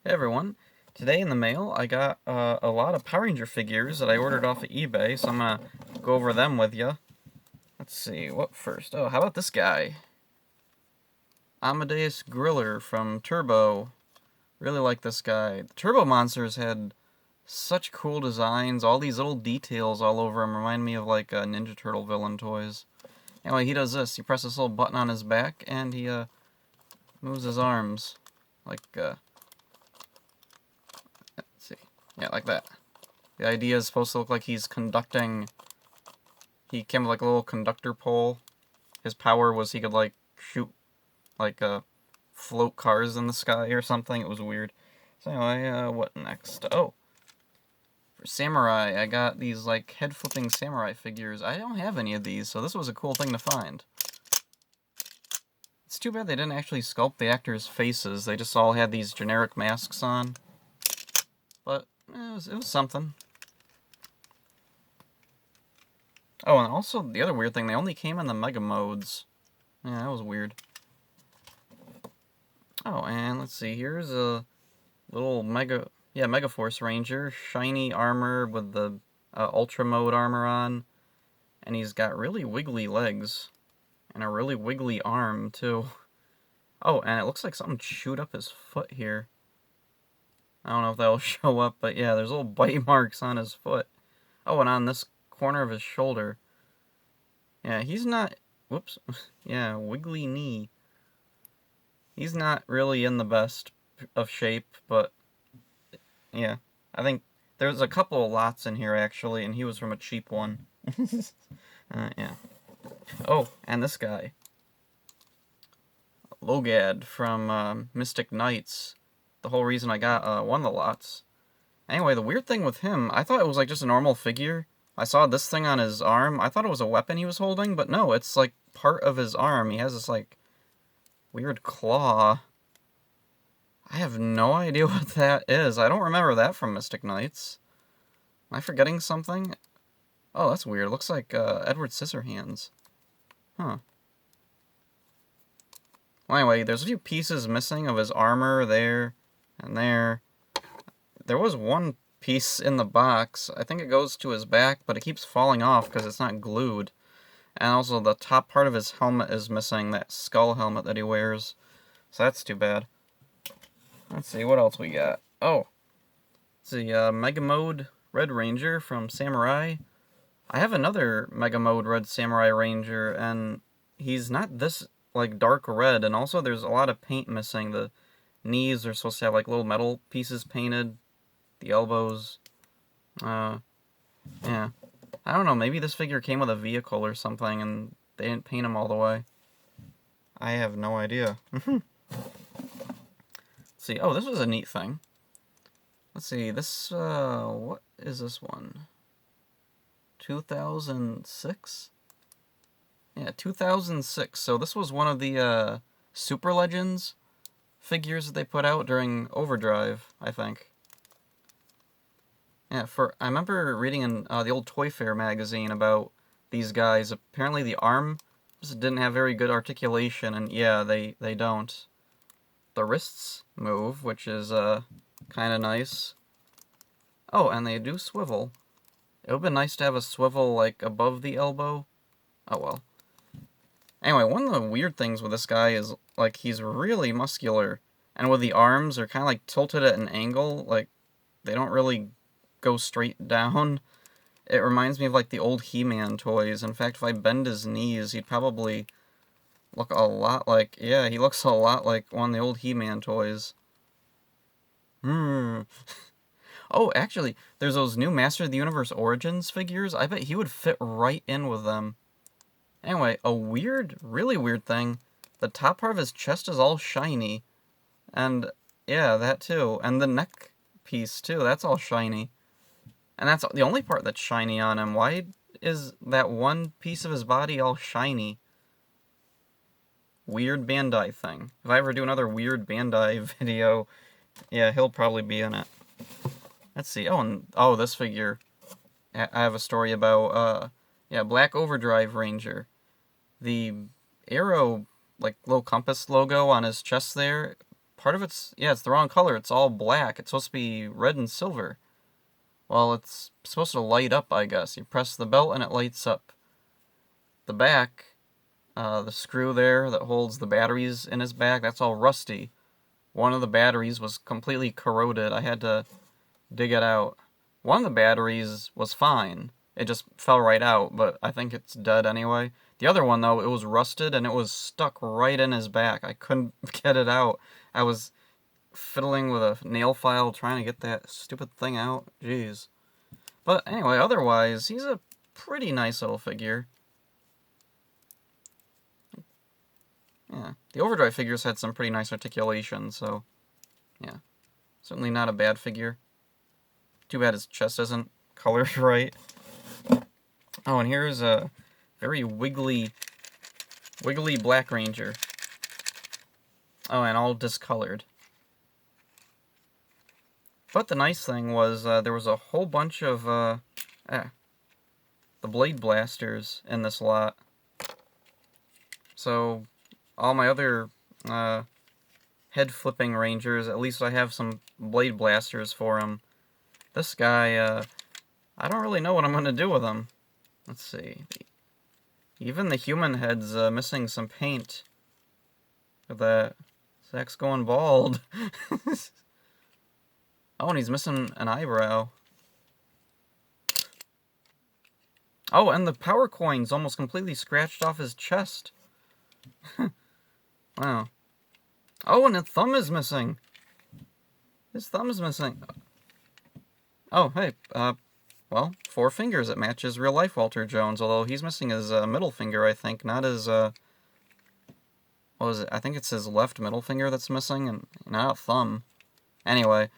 Hey everyone, today in the mail I got a lot of Power Ranger figures that I ordered off of eBay, so I'm gonna go over them with you. Let's see, what first? Oh, how about this guy? Amadeus Griller from Turbo. Really like this guy. The Turbo monsters had such cool designs, all these little details all over him remind me of like Ninja Turtle villain toys. Anyway, he does this. You press this little button on his back and he moves his arms. Like, let's see. Yeah, like that. The idea is supposed to look like he's conducting. He came with like a little conductor pole. His power was he could like shoot like float cars in the sky or something. It was weird. So anyway, what next? Oh, for Samurai, I got these like head flipping Samurai figures. I don't have any of these, so this was a cool thing to find. It's too bad they didn't actually sculpt the actors' faces. They just all had these generic masks on. But it was something. Oh, and also the other weird thing, they only came in the Mega modes. Yeah, that was weird. Oh, and let's see, here's a little Mega Force Ranger, shiny armor with the Ultra Mode armor on, and he's got really wiggly legs, and a really wiggly arm, too. Oh, and it looks like something chewed up his foot here. I don't know if that'll show up, but yeah, there's little bite marks on his foot. Oh, and on this corner of his shoulder. Yeah, he's not... Whoops. Yeah, wiggly knee. He's not really in the best of shape, but yeah, I think there's a couple of lots in here actually, and he was from a cheap one. Yeah. Oh, and this guy, Logad from Mystic Knights. The whole reason I got one of the lots. Anyway, the weird thing with him, I thought it was like just a normal figure. I saw this thing on his arm. I thought it was a weapon he was holding, but no, it's like part of his arm. He has this like weird claw. I have no idea what that is. I don't remember that from Mystic Knights. Am I forgetting something? Oh, that's weird. It looks like Edward Scissorhands. Huh. Well, anyway, there's a few pieces missing of his armor there and there. There was one piece in the box. I think it goes to his back, but it keeps falling off because it's not glued. And also, the top part of his helmet is missing, that skull helmet that he wears. So that's too bad. Let's see, what else we got? Oh, it's the Mega Mode Red Ranger from Samurai. I have another Mega Mode Red Samurai Ranger, and he's not this, like, dark red, and also there's a lot of paint missing. The knees are supposed to have, like, little metal pieces painted. The elbows. Yeah. I don't know, maybe this figure came with a vehicle or something, and they didn't paint him all the way. I have no idea. Let's see, oh, this was a neat thing. Let's see, this, what is this one? 2006? Yeah, 2006. So this was one of the Super Legends figures that they put out during Overdrive, I think. Yeah, I remember reading in the old Toy Fair magazine about these guys. Apparently the arms didn't have very good articulation, and yeah, they don't. The wrists move, which is kind of nice. Oh, and they do swivel. It would have been nice to have a swivel, like, above the elbow. Oh, well. Anyway, one of the weird things with this guy is, like, he's really muscular. And with the arms, they're kind of, like, tilted at an angle. Like, they don't really go straight down. It reminds me of, like, the old He-Man toys. In fact, if I bend his knees, he'd probably look a lot like... Yeah, he looks a lot like one of the old He-Man toys. Oh, actually, there's those new Master of the Universe Origins figures. I bet he would fit right in with them. Anyway, a weird, really weird thing. The top part of his chest is all shiny. And, yeah, that too. And the neck piece, too. That's all shiny. And that's the only part that's shiny on him. Why is that one piece of his body all shiny? Weird Bandai thing. If I ever do another weird Bandai video, yeah, he'll probably be in it. Let's see. Oh, and this figure. I have a story about, yeah, Black Overdrive Ranger. The arrow, like, little compass logo on his chest there, part of it's, yeah, it's the wrong color. It's all black. It's supposed to be red and silver. Well, it's supposed to light up, I guess. You press the belt and it lights up. The back, the screw there that holds the batteries in his back, that's all rusty. One of the batteries was completely corroded. I had to dig it out. One of the batteries was fine. It just fell right out, but I think it's dead anyway. The other one, though, it was rusted and it was stuck right in his back. I couldn't get it out. I was fiddling with a nail file trying to get that stupid thing out. Jeez. But anyway, otherwise, he's a pretty nice little figure. Yeah, the Overdrive figures had some pretty nice articulation, so yeah, certainly not a bad figure. Too bad his chest isn't colored right. Oh, and here's a very wiggly Black Ranger. Oh, and all discolored. But the nice thing was there was a whole bunch of the Blade Blasters in this lot. So all my other head-flipping Rangers, at least I have some Blade Blasters for him. This guy, I don't really know what I'm going to do with him. Let's see. Even the human head's missing some paint. Look at that. Zach's going bald. Oh, and he's missing an eyebrow. Oh, and the power coin's almost completely scratched off his chest. Wow. Oh, and his thumb is missing. His thumb is missing. Oh, hey, well, 4 fingers. It matches real-life Walter Jones, although he's missing his middle finger, I think, not his, what was it? I think it's his left middle finger that's missing, and not a thumb. Anyway,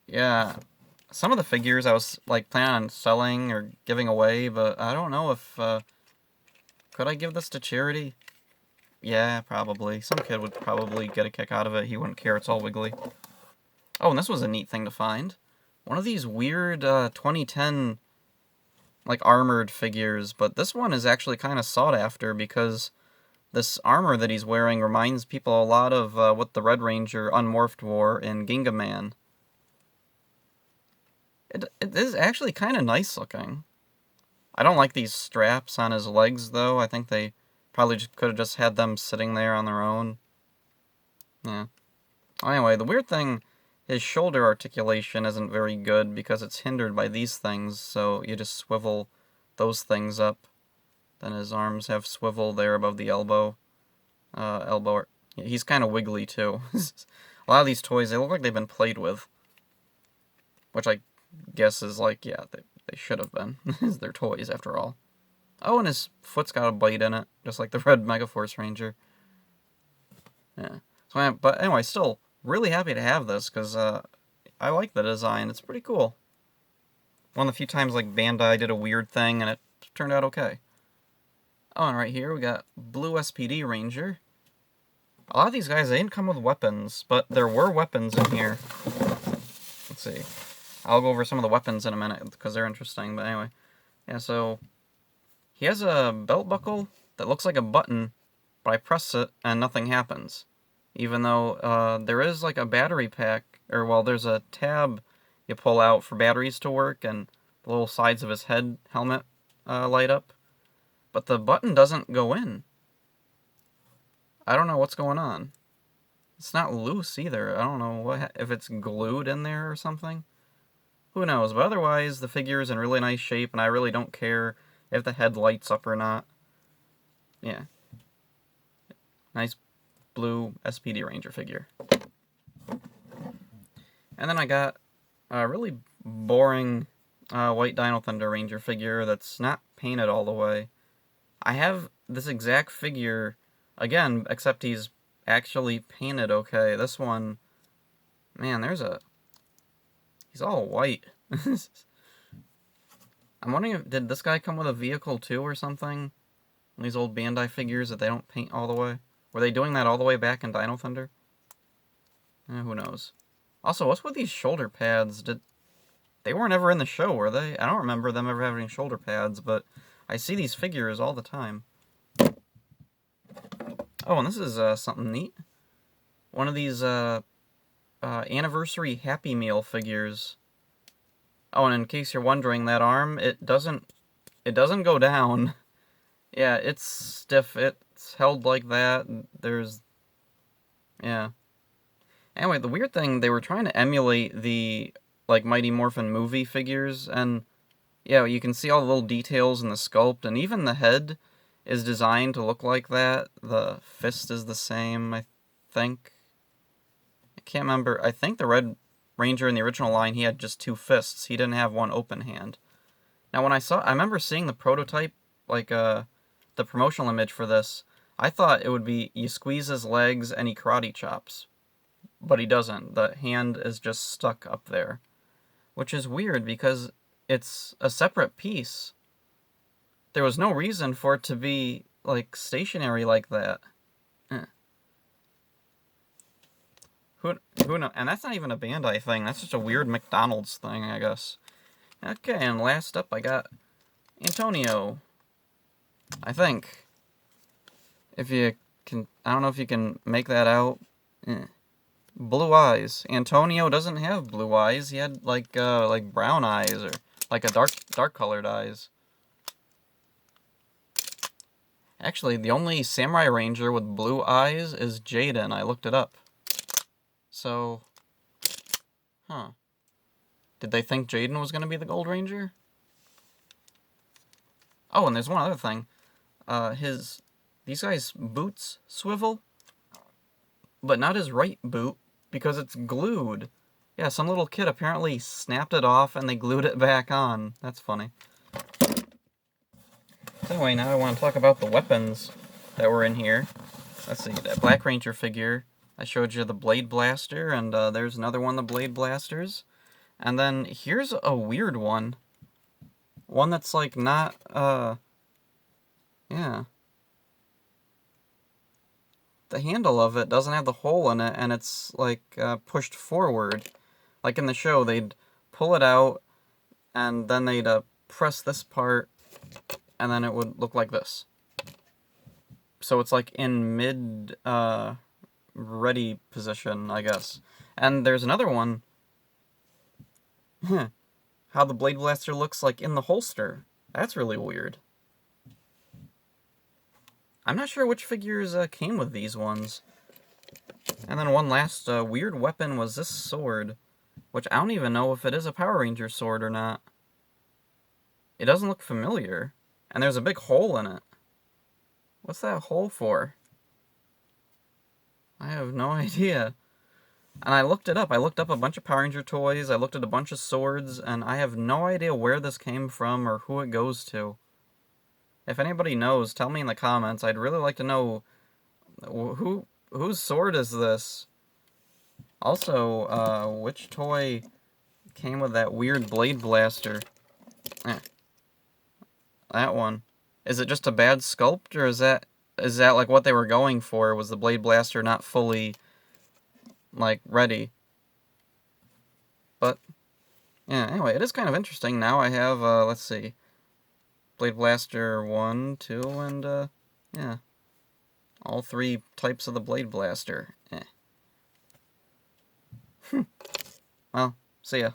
yeah, some of the figures I was, like, planning on selling or giving away, but I don't know if, could I give this to charity? Yeah, probably. Some kid would probably get a kick out of it. He wouldn't care. It's all wiggly. Oh, and this was a neat thing to find. One of these weird 2010, like, armored figures, but this one is actually kind of sought after because this armor that he's wearing reminds people a lot of what the Red Ranger Unmorphed wore in Ginga Man. It is actually kind of nice looking. I don't like these straps on his legs, though. I think they probably could have just had them sitting there on their own. Yeah. Anyway, the weird thing, his shoulder articulation isn't very good because it's hindered by these things, so you just swivel those things up. Then his arms have swivel there above the elbow. He's kind of wiggly, too. A lot of these toys, they look like they've been played with. Which I guess is like, yeah, they should have been. They're toys, after all. Oh, and his foot's got a bite in it, just like the red Megaforce Ranger. Yeah. So, but anyway, still really happy to have this, because I like the design. It's pretty cool. One of the few times, like, Bandai did a weird thing, and it turned out okay. Oh, and right here, we got Blue SPD Ranger. A lot of these guys, they didn't come with weapons, but there were weapons in here. Let's see. I'll go over some of the weapons in a minute, because they're interesting, but anyway. Yeah, so he has a belt buckle that looks like a button, but I press it and nothing happens. Even though there is like a battery pack, or well, there's a tab you pull out for batteries to work, and the little sides of his helmet light up. But the button doesn't go in. I don't know what's going on. It's not loose either. I don't know if it's glued in there or something. Who knows? But otherwise, the figure is in really nice shape, and I really don't care if the head lights up or not. Yeah. Nice blue SPD Ranger figure. And then I got a really boring white Dino Thunder Ranger figure that's not painted all the way. I have this exact figure, again, except he's actually painted okay. This one, man, he's all white. I'm wondering did this guy come with a vehicle too or something? These old Bandai figures that they don't paint all the way. Were they doing that all the way back in Dino Thunder? Who knows. Also, what's with these shoulder pads? They weren't ever in the show, were they? I don't remember them ever having shoulder pads, but I see these figures all the time. Oh, and this is something neat. one of these anniversary Happy Meal figures. Oh, and in case you're wondering, that arm, it doesn't go down. Yeah, it's stiff. It's held like that. Yeah. Anyway, the weird thing, they were trying to emulate the, like, Mighty Morphin movie figures, and, yeah, you can see all the little details in the sculpt, and even the head is designed to look like that. The fist is the same, I think. I can't remember. I think the Red Ranger in the original line, he had just 2 fists. He didn't have one open hand. Now, I remember seeing the prototype, like, the promotional image for this. I thought it would be you squeeze his legs and he karate chops. But he doesn't. The hand is just stuck up there. Which is weird because it's a separate piece. There was no reason for it to be, like, stationary like that. Who knows? And that's not even a Bandai thing. That's just a weird McDonald's thing, I guess. Okay, and last up I got Antonio. I think. If you can... I don't know if you can make that out. Blue eyes. Antonio doesn't have blue eyes. He had, like brown eyes, or, like, a dark colored eyes. Actually, the only Samurai Ranger with blue eyes is Jaden. I looked it up. So... Huh. Did they think Jaden was going to be the Gold Ranger? Oh, and there's one other thing. These guys' boots swivel, but not his right boot, because it's glued. Yeah, some little kid apparently snapped it off and they glued it back on. That's funny. So anyway, now I want to talk about the weapons that were in here. Let's see, that Black Ranger figure. I showed you the Blade Blaster, and there's another one of the Blade Blasters. And then here's a weird one. One that's, like, not, yeah. The handle of it doesn't have the hole in it, and it's, like, pushed forward. Like in the show, they'd pull it out, and then they'd press this part, and then it would look like this. So it's, like, in mid-ready position, I guess. And there's another one. How the Blade Blaster looks, like, in the holster. That's really weird. I'm not sure which figures came with these ones. And then one last weird weapon was this sword, which I don't even know if it is a Power Ranger sword or not. It doesn't look familiar. And there's a big hole in it. What's that hole for? I have no idea. And I looked it up. I looked up a bunch of Power Ranger toys, I looked at a bunch of swords, and I have no idea where this came from or who it goes to. If anybody knows, tell me in the comments. I'd really like to know whose sword is this? Also, which toy came with that weird Blade Blaster? That one. Is it just a bad sculpt, or is that like what they were going for? Was the Blade Blaster not fully, like, ready? But yeah, anyway, it is kind of interesting. Now I have let's see. Blade Blaster 1, 2, and, yeah. All 3 types of the Blade Blaster. Well, see ya.